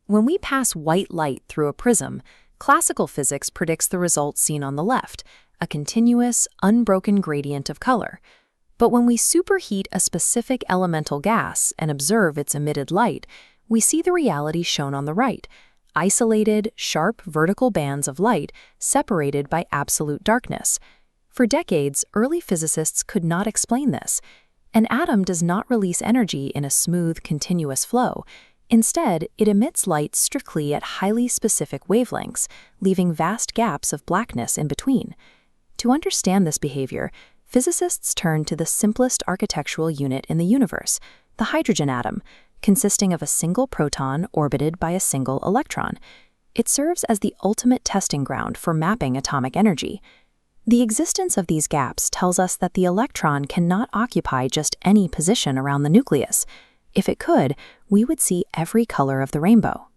When we pass white light through a prism, classical physics predicts the result seen on the left, a continuous, unbroken gradient of color. But when we superheat a specific elemental gas and observe its emitted light, we see the reality shown on the right, isolated, sharp vertical bands of light separated by absolute darkness. For decades, early physicists could not explain this. An atom does not release energy in a smooth, continuous flow. Instead, it emits light strictly at highly specific wavelengths, leaving vast gaps of blackness in between. To understand this behavior, physicists turn to the simplest architectural unit in the universe, the hydrogen atom, consisting of a single proton orbited by a single electron. It serves as the ultimate testing ground for mapping atomic energy. The existence of these gaps tells us that the electron cannot occupy just any position around the nucleus. If it could, we would see every color of the rainbow.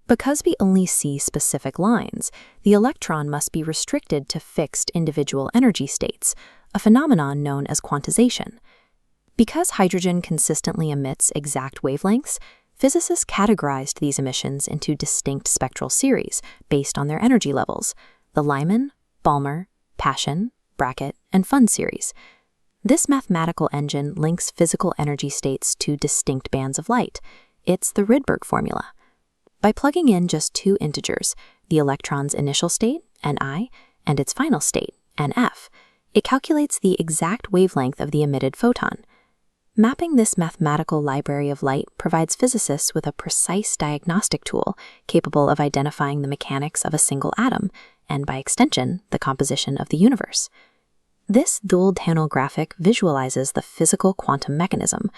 Because we only see specific lines, the electron must be restricted to fixed individual energy states, a phenomenon known as quantization. Because hydrogen consistently emits exact wavelengths, physicists categorized these emissions into distinct spectral series based on their energy levels, the Lyman, Balmer, Paschen, Brackett, and Pfund series. This mathematical engine links physical energy states to distinct bands of light. It's the Rydberg formula. By plugging in just two integers, the electron's initial state, Ni, and its final state, Nf, it calculates the exact wavelength of the emitted photon. Mapping this mathematical library of light provides physicists with a precise diagnostic tool capable of identifying the mechanics of a single atom, and by extension, the composition of the universe. This dual-channel graphic visualizes the physical quantum mechanism.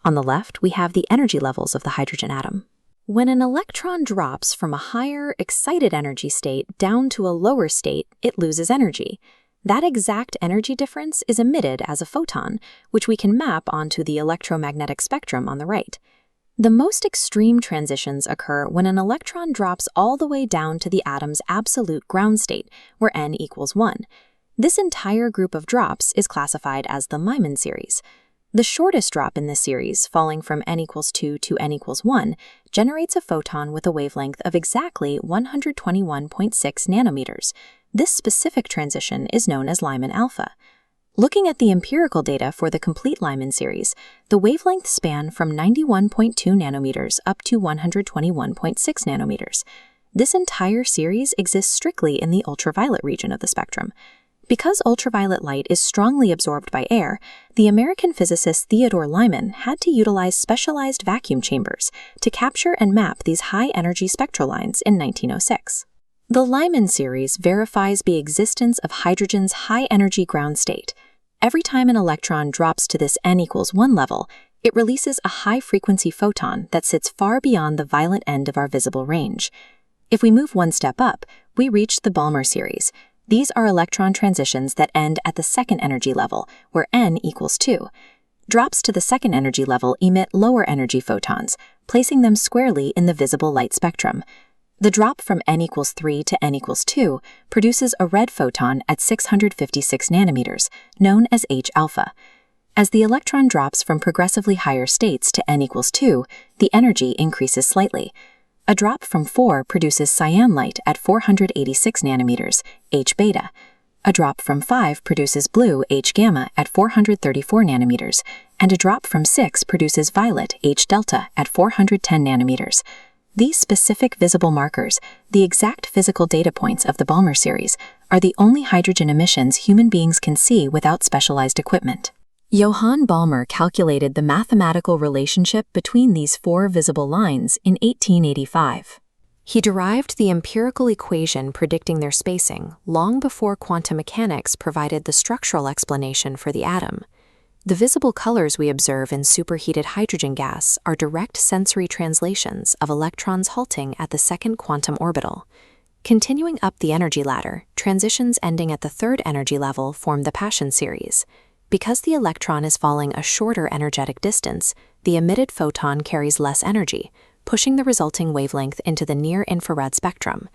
On the left, we have the energy levels of the hydrogen atom. When an electron drops from a higher, excited energy state down to a lower state, it loses energy. That exact energy difference is emitted as a photon, which we can map onto the electromagnetic spectrum on the right. The most extreme transitions occur when an electron drops all the way down to the atom's absolute ground state, where n equals 1. This entire group of drops is classified as the Lyman series. The shortest drop in this series, falling from n equals 2 to n equals 1, generates a photon with a wavelength of exactly 121.6 nanometers. This specific transition is known as Lyman alpha. Looking at the empirical data for the complete Lyman series, the wavelengths span from 91.2 nanometers up to 121.6 nanometers. This entire series exists strictly in the ultraviolet region of the spectrum. Because ultraviolet light is strongly absorbed by air, the American physicist Theodore Lyman had to utilize specialized vacuum chambers to capture and map these high-energy spectral lines in 1906. The Lyman series verifies the existence of hydrogen's high-energy ground state. Every time an electron drops to this n equals 1 level, it releases a high-frequency photon that sits far beyond the violent end of our visible range. If we move one step up, we reach the Balmer series. These are electron transitions that end at the second energy level, where n equals 2. Drops to the second energy level emit lower energy photons, placing them squarely in the visible light spectrum. The drop from n equals 3 to n equals 2 produces a red photon at 656 nanometers, known as H alpha. As the electron drops from progressively higher states to n equals 2, the energy increases slightly. A drop from 4 produces cyan light at 486 nanometers, H beta. A drop from 5 produces blue, H gamma, at 434 nanometers, and a drop from 6 produces violet, H delta, at 410 nanometers. These specific visible markers, the exact physical data points of the Balmer series, are the only hydrogen emissions human beings can see without specialized equipment. Johann Balmer calculated the mathematical relationship between these four visible lines in 1885. He derived the empirical equation predicting their spacing long before quantum mechanics provided the structural explanation for the atom. The visible colors we observe in superheated hydrogen gas are direct sensory translations of electrons halting at the second quantum orbital. Continuing up the energy ladder, transitions ending at the third energy level form the Paschen series. Because the electron is falling a shorter energetic distance, the emitted photon carries less energy, pushing the resulting wavelength into the near-infrared spectrum.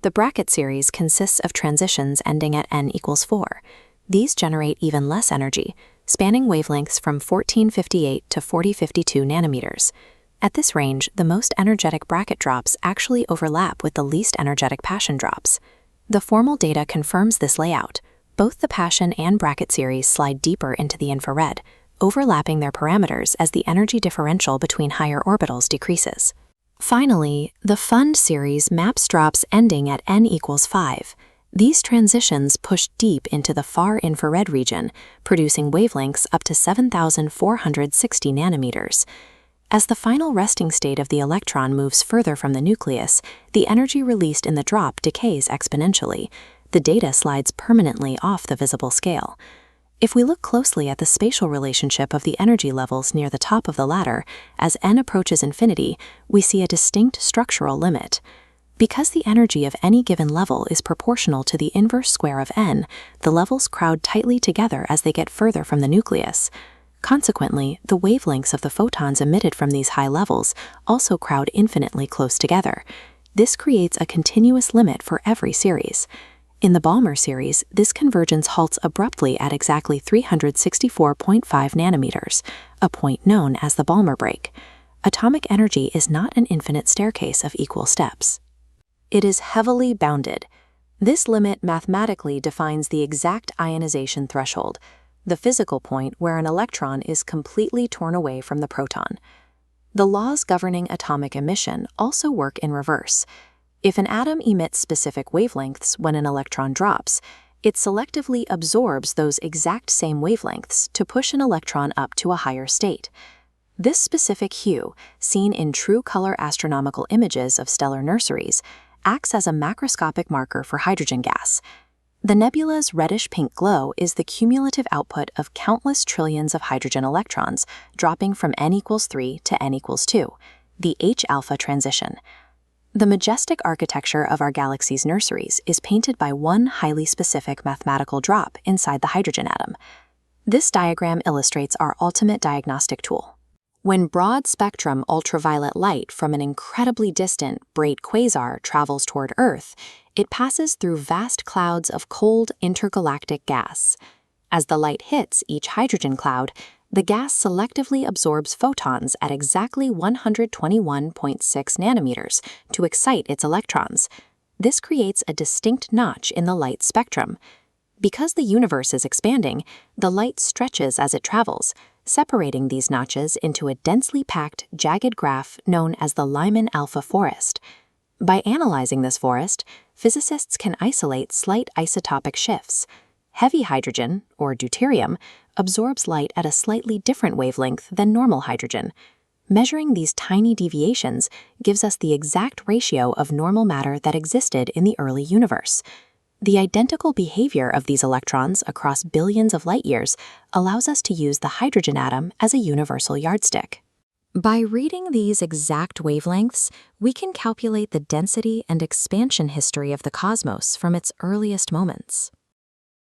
The Brackett series consists of transitions ending at n equals 4. These generate even less energy, spanning wavelengths from 1458 to 4052 nanometers. At this range, the most energetic Brackett drops actually overlap with the least energetic Paschen drops. The formal data confirms this layout. Both the Paschen and Brackett series slide deeper into the infrared, overlapping their parameters as the energy differential between higher orbitals decreases. Finally, the Pfund series maps drops ending at n equals 5. These transitions push deep into the far infrared region, producing wavelengths up to 7,460 nanometers. As the final resting state of the electron moves further from the nucleus, the energy released in the drop decays exponentially. The data slides permanently off the visible scale. If we look closely at the spatial relationship of the energy levels near the top of the ladder, as n approaches infinity, we see a distinct structural limit. Because the energy of any given level is proportional to the inverse square of n, the levels crowd tightly together as they get further from the nucleus. Consequently, the wavelengths of the photons emitted from these high levels also crowd infinitely close together. This creates a continuous limit for every series. In the Balmer series, this convergence halts abruptly at exactly 364.5 nanometers, a point known as the Balmer break. Atomic energy is not an infinite staircase of equal steps. It is heavily bounded. This limit mathematically defines the exact ionization threshold, the physical point where an electron is completely torn away from the proton. The laws governing atomic emission also work in reverse. If an atom emits specific wavelengths when an electron drops, it selectively absorbs those exact same wavelengths to push an electron up to a higher state. This specific hue, seen in true color astronomical images of stellar nurseries, acts as a macroscopic marker for hydrogen gas. The nebula's reddish-pink glow is the cumulative output of countless trillions of hydrogen electrons dropping from n equals 3 to n equals 2, the H-alpha transition. The majestic architecture of our galaxy's nurseries is painted by one highly specific mathematical drop inside the hydrogen atom. This diagram illustrates our ultimate diagnostic tool. When broad-spectrum ultraviolet light from an incredibly distant, bright quasar travels toward Earth, it passes through vast clouds of cold intergalactic gas. As the light hits each hydrogen cloud, the gas selectively absorbs photons at exactly 121.6 nanometers to excite its electrons. This creates a distinct notch in the light spectrum. Because the universe is expanding, the light stretches as it travels, separating these notches into a densely packed, jagged graph known as the Lyman alpha forest. By analyzing this forest, physicists can isolate slight isotopic shifts. Heavy hydrogen, or deuterium, absorbs light at a slightly different wavelength than normal hydrogen. Measuring these tiny deviations gives us the exact ratio of normal matter that existed in the early universe. The identical behavior of these electrons across billions of light years allows us to use the hydrogen atom as a universal yardstick. By reading these exact wavelengths, we can calculate the density and expansion history of the cosmos from its earliest moments.